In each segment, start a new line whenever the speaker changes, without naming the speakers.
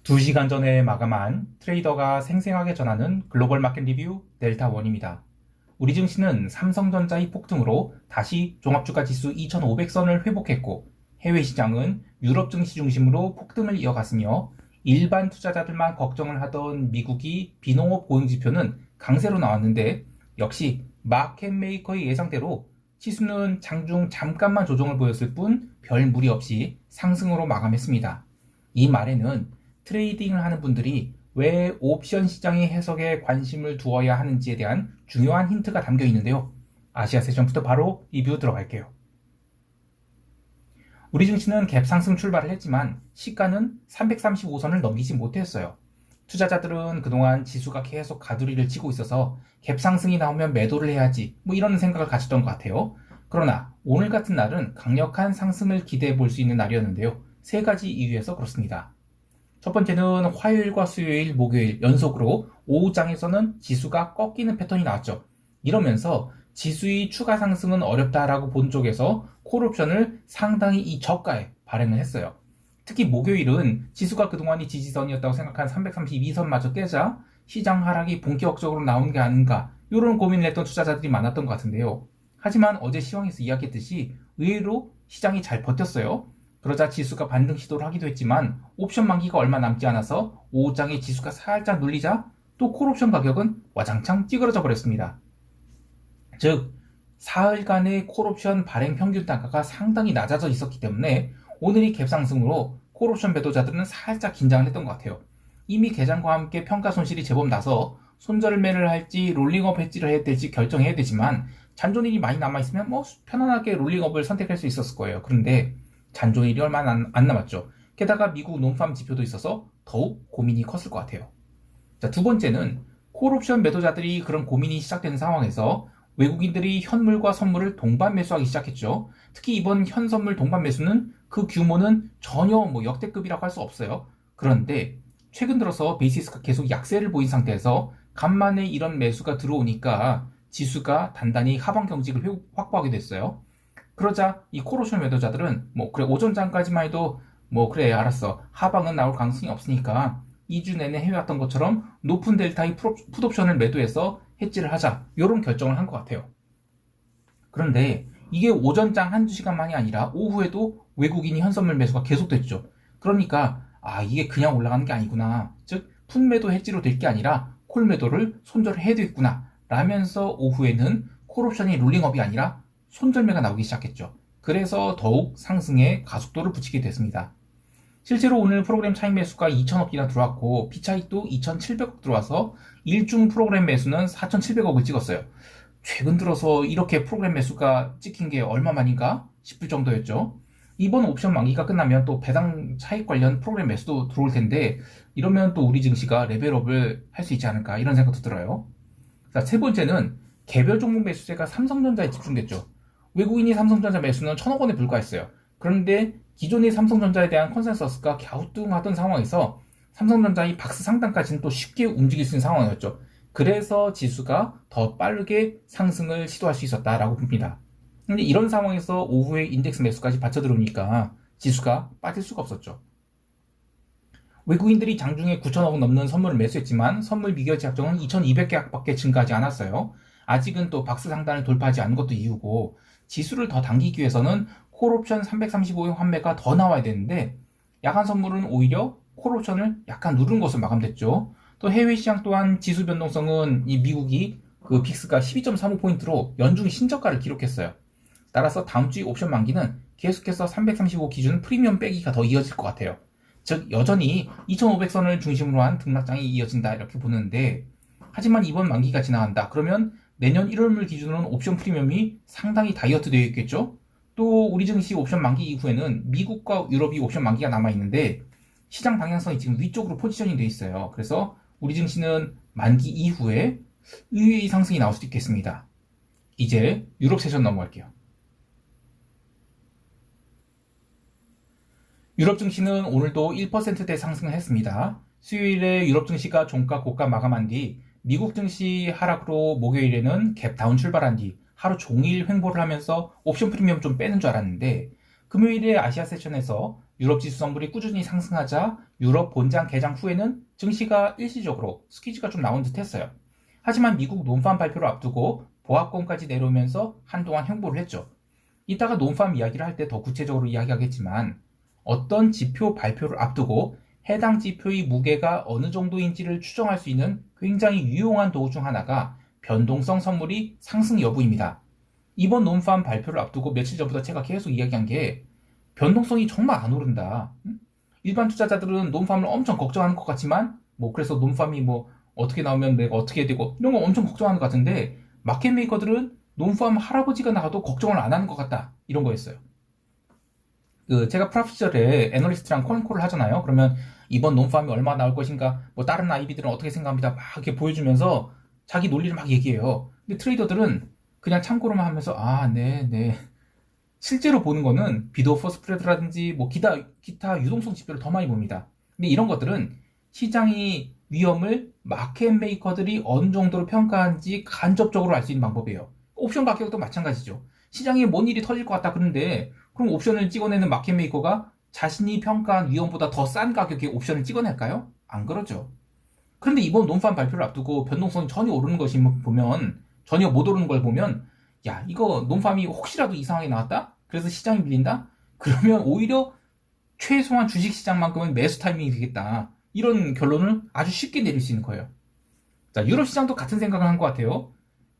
2시간 전에 마감한 트레이더가 생생하게 전하는 글로벌 마켓 리뷰 델타원입니다. 우리 증시는 삼성전자의 폭등으로 다시 종합주가 지수 2500선을 회복했고, 해외 시장은 유럽 증시 중심으로 폭등을 이어갔으며, 일반 투자자들만 걱정을 하던 미국이 비농업 고용지표는 강세로 나왔는데, 역시 마켓 메이커의 예상대로 지수는 장중 잠깐만 조정을 보였을 뿐 별 무리 없이 상승으로 마감했습니다. 이 말에는 트레이딩을 하는 분들이 왜 옵션 시장의 해석에 관심을 두어야 하는지에 대한 중요한 힌트가 담겨 있는데요. 아시아 세션부터 바로 리뷰 들어갈게요. 우리 증시는 갭 상승 출발을 했지만 시가는 335선을 넘기지 못했어요. 투자자들은 그동안 지수가 계속 가두리를 치고 있어서 갭 상승이 나오면 매도를 해야지 이런 생각을 가졌던 것 같아요. 그러나 오늘 같은 날은 강력한 상승을 기대해 볼 수 있는 날이었는데요. 세 가지 이유에서 그렇습니다. 첫 번째는 화요일과 수요일, 목요일 연속으로 오후장에서는 지수가 꺾이는 패턴이 나왔죠. 이러면서 지수의 추가 상승은 어렵다라고 본 쪽에서 콜옵션을 상당히 이 저가에 발행을 했어요. 특히 목요일은 지수가 그동안이 지지선이었다고 생각한 332선마저 깨자 시장 하락이 본격적으로 나온 게 아닌가 이런 고민을 했던 투자자들이 많았던 것 같은데요. 하지만 어제 시황에서 이야기했듯이 의외로 시장이 잘 버텼어요. 그러자 지수가 반등 시도를 하기도 했지만 옵션 만기가 얼마 남지 않아서 오후장에 지수가 살짝 눌리자 또 콜옵션 가격은 와장창 찌그러져 버렸습니다. 즉 사흘간의 콜옵션 발행 평균 단가가 상당히 낮아져 있었기 때문에 오늘이 갭상승으로 콜옵션 매도자들은 살짝 긴장을 했던 것 같아요. 이미 개장과 함께 평가 손실이 제법 나서 손절매를 할지 롤링업 해지를 해야 될지 결정해야 되지만 잔존일이 많이 남아있으면 편안하게 롤링업을 선택할 수 있었을 거예요. 그런데 잔존일이 얼마 안 남았죠. 게다가 미국 논팜 지표도 있어서 더욱 고민이 컸을 것 같아요. 자, 두 번째는 콜옵션 매도자들이 그런 고민이 시작된 상황에서 외국인들이 현물과 선물을 동반 매수하기 시작했죠. 특히 이번 현선물 동반 매수는 그 규모는 전혀 역대급이라고 할 수 없어요. 그런데 최근 들어서 베이시스가 계속 약세를 보인 상태에서 간만에 이런 매수가 들어오니까 지수가 단단히 하방 경직을 확보하게 됐어요. 그러자 이 콜옵션 매도자들은 그래 오전장까지만 해도 그래 알았어 하방은 나올 가능성이 없으니까 2주 내내 해왔던 것처럼 높은 델타의 풋옵션을 매도해서 해지를 하자 이런 결정을 한 것 같아요. 그런데 이게 오전장 한두 시간만이 아니라 오후에도 외국인이 현선물 매수가 계속됐죠. 그러니까 이게 그냥 올라가는 게 아니구나. 즉 풋매도 해지로 될 게 아니라 콜매도를 손절을 해야 되겠구나 라면서 오후에는 콜옵션이 롤링업이 아니라 손절매가 나오기 시작했죠. 그래서 더욱 상승에 가속도를 붙이게 됐습니다. 실제로 오늘 프로그램 차익 매수가 2,000억이나 들어왔고 B차익도 2,700억 들어와서 일중 프로그램 매수는 4,700억을 찍었어요. 최근 들어서 이렇게 프로그램 매수가 찍힌 게 얼마만인가 싶을 정도였죠. 이번 옵션 만기가 끝나면 또 배당 차익 관련 프로그램 매수도 들어올 텐데 이러면 또 우리 증시가 레벨업을 할 수 있지 않을까 이런 생각도 들어요. 자, 세 번째는 개별 종목 매수세가 삼성전자에 집중됐죠. 외국인이 삼성전자 매수는 1,000억 원에 불과했어요. 그런데 기존의 삼성전자에 대한 컨센서스가 갸우뚱하던 상황에서 삼성전자의 박스 상단까지는 또 쉽게 움직일 수 있는 상황이었죠. 그래서 지수가 더 빠르게 상승을 시도할 수 있었다라고 봅니다. 근데 이런 상황에서 오후에 인덱스 매수까지 받쳐 들어오니까 지수가 빠질 수가 없었죠. 외국인들이 장중에 9,000억 넘는 선물을 매수했지만 선물 미결 제약정은 2,200계약밖에 증가하지 않았어요. 아직은 또 박스 상단을 돌파하지 않은 것도 이유고 지수를 더 당기기 위해서는 콜옵션 335의 환매가 더 나와야 되는데 야간 선물은 오히려 콜옵션을 약간 누른 것으로 마감됐죠. 또 해외 시장 또한 지수 변동성은 이 미국이 그 빅스가 12.35포인트로 연중 신저가를 기록했어요. 따라서 다음 주 옵션 만기는 계속해서 335 기준 프리미엄 빼기가 더 이어질 것 같아요. 즉 여전히 2500선을 중심으로 한 등락장이 이어진다 이렇게 보는데 하지만 이번 만기가 지나간다. 그러면 내년 1월물 기준으로는 옵션 프리미엄이 상당히 다이어트 되어 있겠죠. 또 우리 증시 옵션 만기 이후에는 미국과 유럽이 옵션 만기가 남아있는데 시장 방향성이 지금 위쪽으로 포지션이 되어 있어요. 그래서 우리 증시는 만기 이후에 의외의 상승이 나올 수도 있겠습니다. 이제 유럽 세션 넘어갈게요. 유럽 증시는 오늘도 1%대 상승을 했습니다. 수요일에 유럽 증시가 종가 고가 마감한 뒤 미국 증시 하락으로 목요일에는 갭 다운 출발한 뒤 하루 종일 횡보를 하면서 옵션 프리미엄 좀 빼는 줄 알았는데 금요일에 아시아 세션에서 유럽 지수 성분이 꾸준히 상승하자 유럽 본장 개장 후에는 증시가 일시적으로 스퀴즈가 좀 나온 듯 했어요. 하지만 미국 논팜 발표를 앞두고 보합권까지 내려오면서 한동안 횡보를 했죠. 이따가 논팜 이야기를 할 때 더 구체적으로 이야기하겠지만 어떤 지표 발표를 앞두고 해당 지표의 무게가 어느 정도인지를 추정할 수 있는 굉장히 유용한 도구 중 하나가 변동성 선물이 상승 여부입니다. 이번 논팜 발표를 앞두고 며칠 전부터 제가 계속 이야기한 게 변동성이 정말 안 오른다. 일반 투자자들은 논팜을 엄청 걱정하는 것 같지만 그래서 논팜이 어떻게 나오면 내가 어떻게 되고 이런 거 엄청 걱정하는 것 같은데 마켓 메이커들은 논팜 할아버지가 나가도 걱정을 안 하는 것 같다. 이런 거였어요. 제가 프랍 시절에 애널리스트랑 콜콜을 하잖아요. 그러면 이번 논팜이 얼마 나올 것인가, 다른 IB들은 어떻게 생각합니다. 막 이렇게 보여주면서 자기 논리를 막 얘기해요. 근데 트레이더들은 그냥 참고로만 하면서 네. 실제로 보는 거는 비드 오퍼 스프레드라든지 기타 유동성 지표를 더 많이 봅니다. 근데 이런 것들은 시장의 위험을 마켓 메이커들이 어느 정도로 평가하는지 간접적으로 알 수 있는 방법이에요. 옵션 가격도 마찬가지죠. 시장에 뭔 일이 터질 것 같다 그러는데 그럼 옵션을 찍어내는 마켓 메이커가 자신이 평가한 위험보다 더 싼 가격에 옵션을 찍어낼까요? 안 그러죠. 그런데 이번 논팜 발표를 앞두고 변동성이 전혀 오르는 것이 보면 전혀 못 오르는 걸 보면 야 이거 논팜이 혹시라도 이상하게 나왔다? 그래서 시장이 밀린다? 그러면 오히려 최소한 주식시장만큼은 매수 타이밍이 되겠다. 이런 결론을 아주 쉽게 내릴 수 있는 거예요. 자, 유럽 시장도 같은 생각을 한 것 같아요.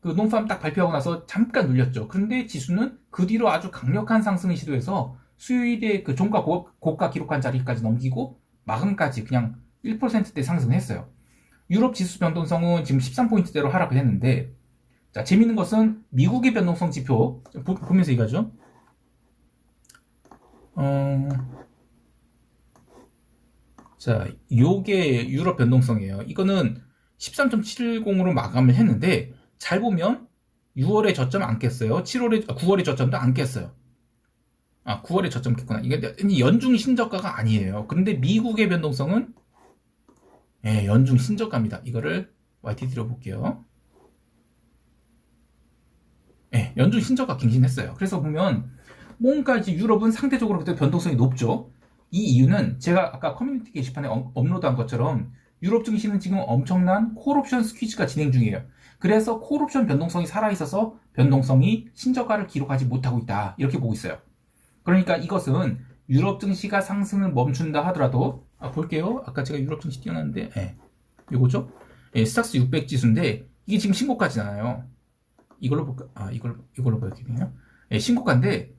논팜 딱 발표하고 나서 잠깐 눌렸죠. 그런데 지수는 그 뒤로 아주 강력한 상승을 시도해서 수요일에 종가 고가 기록한 자리까지 넘기고 마감까지 그냥 1%대 상승했어요. 유럽 지수 변동성은 지금 13포인트대로 하락을 했는데 자, 재밌는 것은 미국의 변동성 지표 보면서 얘기하죠. 자, 요게 유럽 변동성이에요. 이거는 13.70으로 마감을 했는데 잘 보면 6월에 저점 안 깼어요. 9월에 저점도 안 깼어요. 9월에 저점 깼구나. 이게 연중 신저가가 아니에요. 그런데 미국의 변동성은 연중 신저가입니다. 이거를 YTD로 볼게요. 연중 신저가 갱신했어요. 그래서 보면 뭔가 이제 유럽은 상대적으로 그때 변동성이 높죠. 이 이유는 제가 아까 커뮤니티 게시판에 업로드한 것처럼 유럽 증시는 지금 엄청난 콜옵션 스퀴즈가 진행 중이에요. 그래서 콜옵션 변동성이 살아있어서 변동성이 신저가를 기록하지 못하고 있다. 이렇게 보고 있어요. 그러니까 이것은 유럽 증시가 상승을 멈춘다 하더라도 볼게요. 아까 제가 유럽 증시 띄워놨는데 이거죠? 스탁스 600 지수인데 이게 지금 신고가잖아요. 이걸로 볼까? 이걸로 보여드리네요. 신고가인데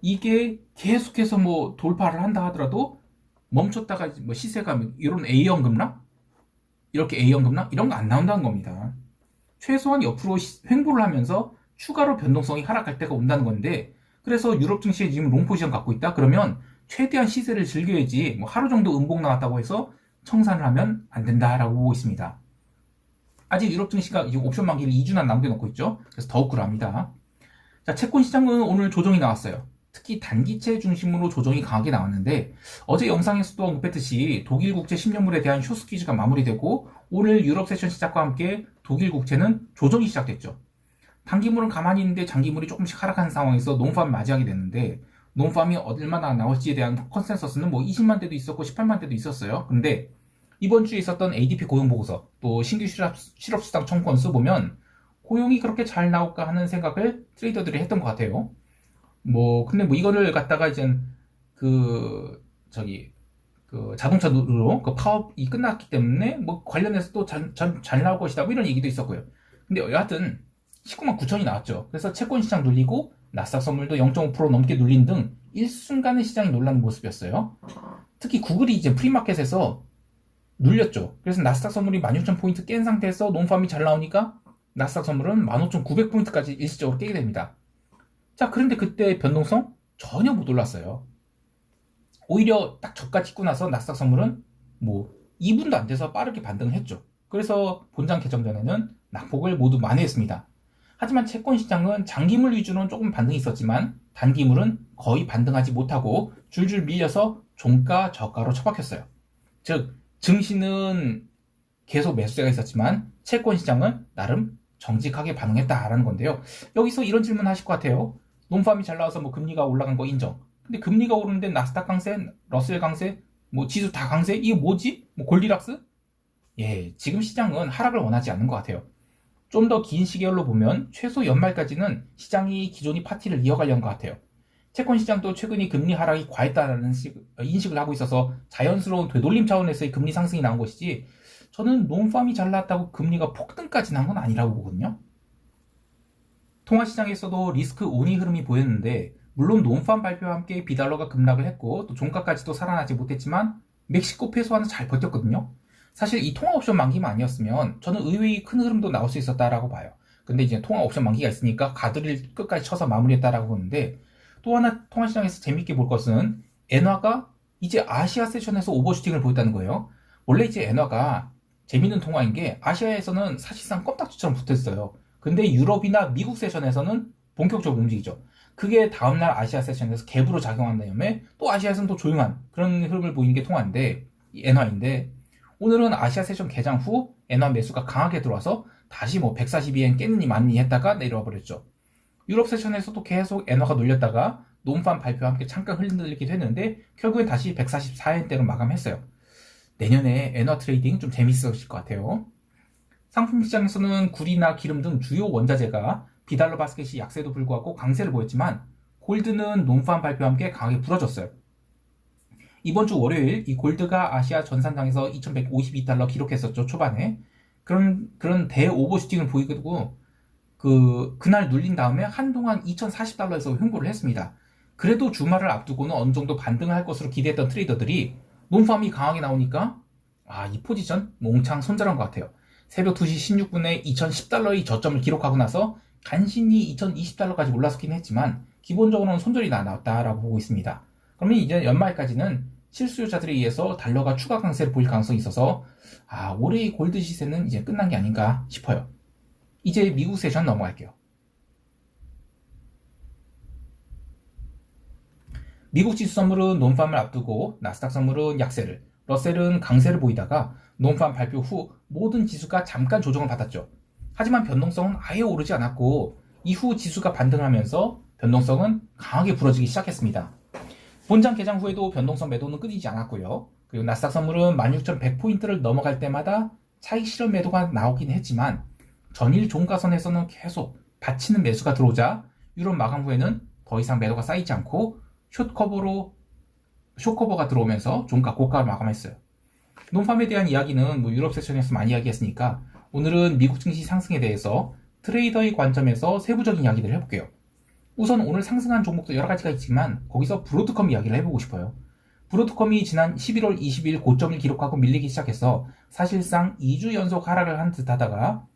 이게 계속해서 돌파를 한다 하더라도 멈췄다가 시세가 이런 A형 급락? 이렇게 A형 급락? 이런 거 안 나온다는 겁니다. 최소한 옆으로 횡보를 하면서 추가로 변동성이 하락할 때가 온다는 건데 그래서 유럽 증시에 지금 롱포지션 갖고 있다? 그러면 최대한 시세를 즐겨야지 하루 정도 음봉 나왔다고 해서 청산을 하면 안 된다라고 보고 있습니다. 아직 유럽 증시가 옵션 만기를 2주나 남겨놓고 있죠. 그래서 더욱 그럽니다. 자, 채권 시장은 오늘 조정이 나왔어요. 특히 단기채 중심으로 조정이 강하게 나왔는데 어제 영상에서도 언급했듯이 독일 국채 10년물에 대한 쇼스퀴즈가 마무리되고 오늘 유럽 세션 시작과 함께 독일 국채는 조정이 시작됐죠. 단기물은 가만히 있는데 장기물이 조금씩 하락하는 상황에서 논팜을 맞이하게 됐는데 논팜이 얼마나 나올지에 대한 컨센서스는 20만 대도 있었고 18만 대도 있었어요. 근데 이번 주에 있었던 ADP 고용보고서 또 신규 실업수당 청구 건수 보면 고용이 그렇게 잘 나올까 하는 생각을 트레이더들이 했던 것 같아요. 근데 이거를 갖다가 이제 자동차 누로 파업이 끝났기 때문에 관련해서 또 잘 나올 것이다 이런 얘기도 있었고요. 근데 여하튼 19만 9천이 나왔죠. 그래서 채권 시장 눌리고 나스닥 선물도 0.5% 넘게 눌린 등 일순간에 시장이 놀라는 모습이었어요. 특히 구글이 이제 프리마켓에서 눌렸죠. 그래서 나스닥 선물이 16,000포인트 깬 상태에서 논팜이 잘 나오니까 나스닥 선물은 15,900포인트까지 일시적으로 깨게 됩니다. 자, 그런데 그때 변동성 전혀 못 올랐어요. 오히려 딱 저가 찍고 나서 나스닥 선물은 2분도 안 돼서 빠르게 반등을 했죠. 그래서 본장 개정 전에는 낙폭을 모두 만회했습니다. 하지만 채권 시장은 장기물 위주로는 조금 반등이 있었지만 단기물은 거의 반등하지 못하고 줄줄 밀려서 종가 저가로 처박혔어요. 즉 증시는 계속 매수세가 있었지만 채권 시장은 나름 정직하게 반응했다라는 건데요. 여기서 이런 질문 하실 것 같아요. 논팜이 잘 나와서 금리가 올라간 거 인정. 근데 금리가 오르는데 나스닥 강세, 러셀 강세, 뭐 지수 다 강세? 이게 뭐지? 뭐 골디락스? 예, 지금 시장은 하락을 원하지 않는 것 같아요. 좀 더 긴 시계열로 보면 최소 연말까지는 시장이 기존의 파티를 이어가려는 것 같아요. 채권 시장도 최근에 금리 하락이 과했다는 인식을 하고 있어서 자연스러운 되돌림 차원에서의 금리 상승이 나온 것이지, 저는 논팜이 잘 나왔다고 금리가 폭등까지 난 건 아니라고 보거든요. 통화시장에서도 리스크 온이 흐름이 보였는데, 물론 논팜 발표와 함께 비달러가 급락을 했고 또 종가까지도 살아나지 못했지만 멕시코 페소와는 잘 버텼거든요. 사실 이 통화 옵션 만기만 아니었으면 저는 의외의 큰 흐름도 나올 수 있었다라고 봐요. 근데 이제 통화 옵션 만기가 있으니까 가드를 끝까지 쳐서 마무리했다라고 보는데, 또 하나 통화시장에서 재밌게 볼 것은 엔화가 이제 아시아 세션에서 오버슈팅을 보였다는 거예요. 원래 이제 엔화가 재밌는 통화인 게 아시아에서는 사실상 껌딱지처럼 붙어있어요. 근데 유럽이나 미국 세션에서는 본격적으로 움직이죠. 그게 다음날 아시아 세션에서 갭으로 작용한 다음에 또 아시아에서는 또 조용한 그런 흐름을 보이는 게 통화인데, 엔화인데, 오늘은 아시아 세션 개장 후 엔화 매수가 강하게 들어와서 다시 뭐 142엔 깼느니 맞니 했다가 내려와 버렸죠. 유럽 세션에서도 계속 엔화가 눌렸다가 논팜 발표와 함께 잠깐 흔들리기도 했는데 결국엔 다시 144엔대로 마감했어요. 내년에 엔화 트레이딩 좀 재밌어질 것 같아요. 상품 시장에서는 굴이나 기름 등 주요 원자재가 비달러 바스켓이 약세도 불구하고 강세를 보였지만 골드는 논팜 발표와 함께 강하게 불어졌어요. 이번 주 월요일 이 골드가 아시아 전산장에서 2152달러 기록했었죠, 초반에. 그런 대오버슈팅을 보이고, 그날 눌린 다음에 한동안 2040달러에서 횡보를 했습니다. 그래도 주말을 앞두고는 어느 정도 반등을 할 것으로 기대했던 트레이더들이 논팜이 강하게 나오니까, 이 포지션 몽창 손절한 것 같아요. 새벽 2시 16분에 2010달러의 저점을 기록하고 나서 간신히 2020달러까지 올라섰긴 했지만 기본적으로는 손절이 나왔다라고 보고 있습니다. 그러면 이제 연말까지는 실수요자들에 의해서 달러가 추가 강세를 보일 가능성이 있어서 올해의 골드 시세는 이제 끝난 게 아닌가 싶어요. 이제 미국 세션 넘어갈게요. 미국 지수 선물은 논팜을 앞두고 나스닥 선물은 약세를, 러셀은 강세를 보이다가 논팜 발표 후 모든 지수가 잠깐 조정을 받았죠. 하지만 변동성은 아예 오르지 않았고 이후 지수가 반등을 하면서 변동성은 강하게 불어지기 시작했습니다. 본장 개장 후에도 변동성 매도는 끊이지 않았고요. 그리고 나스닥 선물은 16,100포인트를 넘어갈 때마다 차익 실현 매도가 나오긴 했지만 전일 종가선에서는 계속 받치는 매수가 들어오자 유럽 마감 후에는 더 이상 매도가 쌓이지 않고 숏커버가 들어오면서 종가 고가를 마감했어요. 논팜에 대한 이야기는 유럽 세션에서 많이 이야기했으니까 오늘은 미국 증시 상승에 대해서 트레이더의 관점에서 세부적인 이야기를 해볼게요. 우선 오늘 상승한 종목도 여러 가지가 있지만 거기서 브로드컴 이야기를 해보고 싶어요. 브로드컴이 지난 11월 20일 고점을 기록하고 밀리기 시작해서 사실상 2주 연속 하락을 한 듯 하다가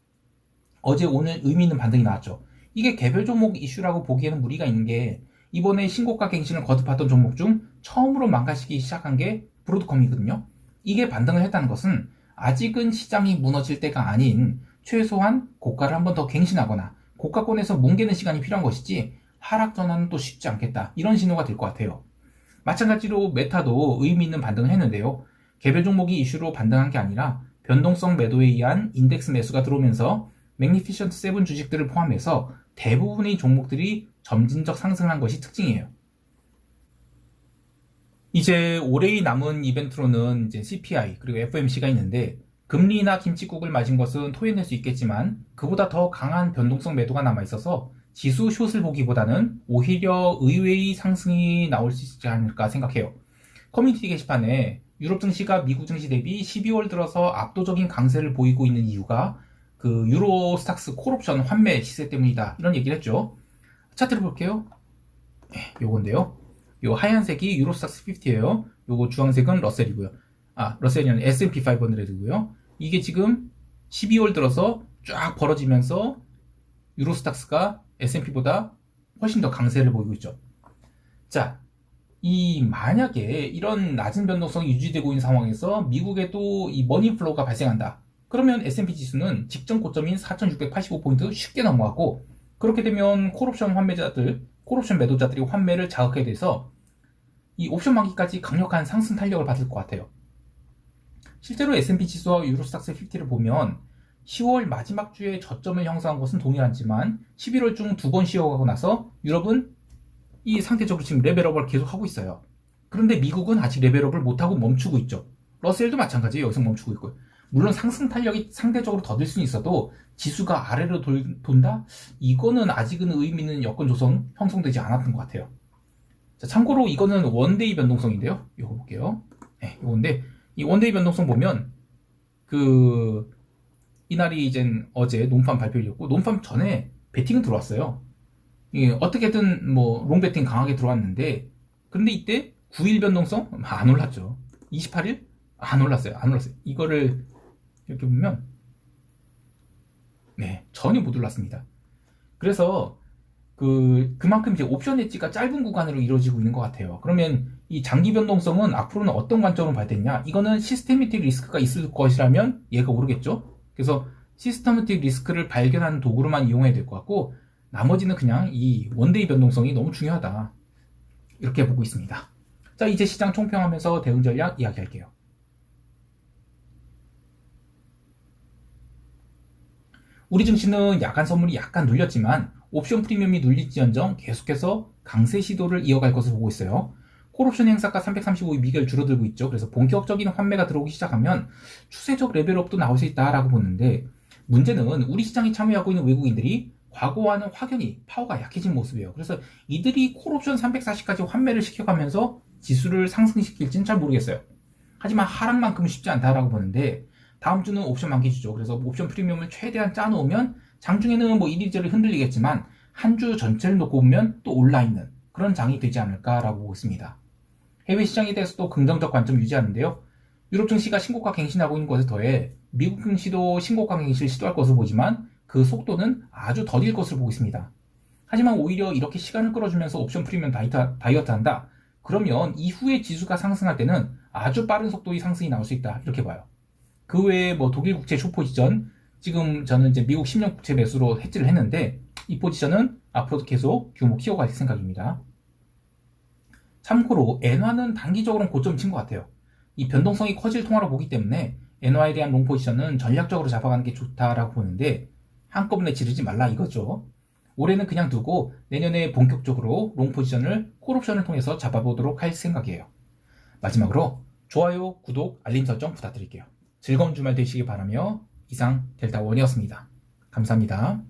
어제 오늘 의미 있는 반등이 나왔죠. 이게 개별 종목 이슈라고 보기에는 무리가 있는 게 이번에 신고가 갱신을 거듭했던 종목 중 처음으로 망가지기 시작한 게 브로드컴이거든요. 이게 반등을 했다는 것은 아직은 시장이 무너질 때가 아닌 최소한 고가를 한 번 더 갱신하거나 고가권에서 뭉개는 시간이 필요한 것이지 하락 전환은 또 쉽지 않겠다, 이런 신호가 될 것 같아요. 마찬가지로 메타도 의미 있는 반등을 했는데요. 개별 종목이 이슈로 반등한 게 아니라 변동성 매도에 의한 인덱스 매수가 들어오면서 매그니피션트 7 주식들을 포함해서 대부분의 종목들이 점진적 상승을 한 것이 특징이에요. 이제 올해의 남은 이벤트로는 이제 CPI 그리고 FOMC가 있는데 금리나 김칫국을 맞은 것은 토해낼 수 있겠지만 그보다 더 강한 변동성 매도가 남아있어서 지수 숏을 보기보다는 오히려 의외의 상승이 나올 수 있지 않을까 생각해요. 커뮤니티 게시판에 유럽 증시가 미국 증시 대비 12월 들어서 압도적인 강세를 보이고 있는 이유가 그 유로스탁스 콜옵션 환매 시세 때문이다, 이런 얘기를 했죠. 차트를 볼게요. 요건데요. 요 하얀색이 유로스탁스 50예요. 요거 주황색은 러셀이고요. 러셀이 아니라 S&P 500이고요. 이게 지금 12월 들어서 쫙 벌어지면서 유로스탁스가 S&P보다 훨씬 더 강세를 보이고 있죠. 자, 만약에 이런 낮은 변동성이 유지되고 있는 상황에서 미국에도 이 머니플로우가 발생한다. 그러면 S&P 지수는 직전 고점인 4,685포인트 쉽게 넘어가고, 그렇게 되면 콜옵션 매도자들이 환매를 자극하게 돼서 이 옵션 만기까지 강력한 상승 탄력을 받을 것 같아요. 실제로 S&P 지수와 유로스탁스 50를 보면 10월 마지막 주에 저점을 형성한 것은 동일하지만 11월 중 2번 쉬어가고 나서 유럽은 이 상대적으로 지금 레벨업을 계속 하고 있어요. 그런데 미국은 아직 레벨업을 못하고 멈추고 있죠. 러셀도 마찬가지예요. 여기서 멈추고 있고요. 물론 상승 탄력이 상대적으로 더딜 수는 있어도 지수가 아래로 돈다? 이거는 아직은 의미 있는 여건 조성 형성되지 않았던 것 같아요. 자, 참고로 이거는 원데이 변동성인데요. 이거 볼게요. 네, 이건데 이 원데이 변동성 보면 이날이 이젠 어제 논팜 발표일이었고 논팜 전에 베팅은 들어왔어요. 어떻게든 뭐 롱베팅 강하게 들어왔는데 그런데 이때 9일 변동성 안 올랐죠. 28일 안 올랐어요. 이거를 이렇게 보면 네, 전혀 못 올랐습니다. 그래서 그만큼 이제 옵션 엣지가 짧은 구간으로 이루어지고 있는 것 같아요. 그러면 이 장기 변동성은 앞으로는 어떤 관점으로 봐야 되냐? 이거는 시스테미틱 리스크가 있을 것이라면 얘가 오르겠죠. 그래서 시스테미틱 리스크를 발견하는 도구로만 이용해야 될 것 같고 나머지는 그냥 이 원데이 변동성이 너무 중요하다. 이렇게 보고 있습니다. 자, 이제 시장 총평하면서 대응 전략 이야기할게요. 우리 증시는 야간 선물이 약간 눌렸지만 옵션 프리미엄이 눌릴지언정 계속해서 강세 시도를 이어갈 것을 보고 있어요. 콜옵션 행사가 335의 미결 줄어들고 있죠. 그래서 본격적인 환매가 들어오기 시작하면 추세적 레벨업도 나올 수 있다라고 보는데 문제는 우리 시장에 참여하고 있는 외국인들이 과거와는 확연히 파워가 약해진 모습이에요. 그래서 이들이 콜옵션 340까지 환매를 시켜가면서 지수를 상승시킬지는 잘 모르겠어요. 하지만 하락만큼은 쉽지 않다라고 보는데 다음 주는 옵션 만기주죠. 그래서 옵션 프리미엄을 최대한 짜놓으면 장중에는 뭐 이리저리 흔들리겠지만 한 주 전체를 놓고 보면 또 올라있는 그런 장이 되지 않을까라고 보고 있습니다. 해외 시장에 대해서도 긍정적 관점 유지하는데요. 유럽 증시가 신고가 갱신하고 있는 것에 더해 미국 증시도 신고가 갱신을 시도할 것으로 보지만 그 속도는 아주 더딜 것으로 보고 있습니다. 하지만 오히려 이렇게 시간을 끌어주면서 옵션 프리미엄 다이어트 한다? 그러면 이후에 지수가 상승할 때는 아주 빠른 속도의 상승이 나올 수 있다. 이렇게 봐요. 그 외에 뭐 독일 국채 쇼포지션, 지금 저는 이제 미국 10년 국채 매수로 해지를 했는데 이 포지션은 앞으로도 계속 규모 키워갈 생각입니다. 참고로 엔화는 단기적으로는 고점 친 것 같아요. 이 변동성이 커질 통화로 보기 때문에 엔화에 대한 롱 포지션은 전략적으로 잡아가는 게 좋다라고 보는데 한꺼번에 지르지 말라 이거죠. 올해는 그냥 두고 내년에 본격적으로 롱 포지션을 콜옵션을 통해서 잡아보도록 할 생각이에요. 마지막으로 좋아요, 구독, 알림 설정 부탁드릴게요. 즐거운 주말 되시기 바라며 이상 델타원이었습니다. 감사합니다.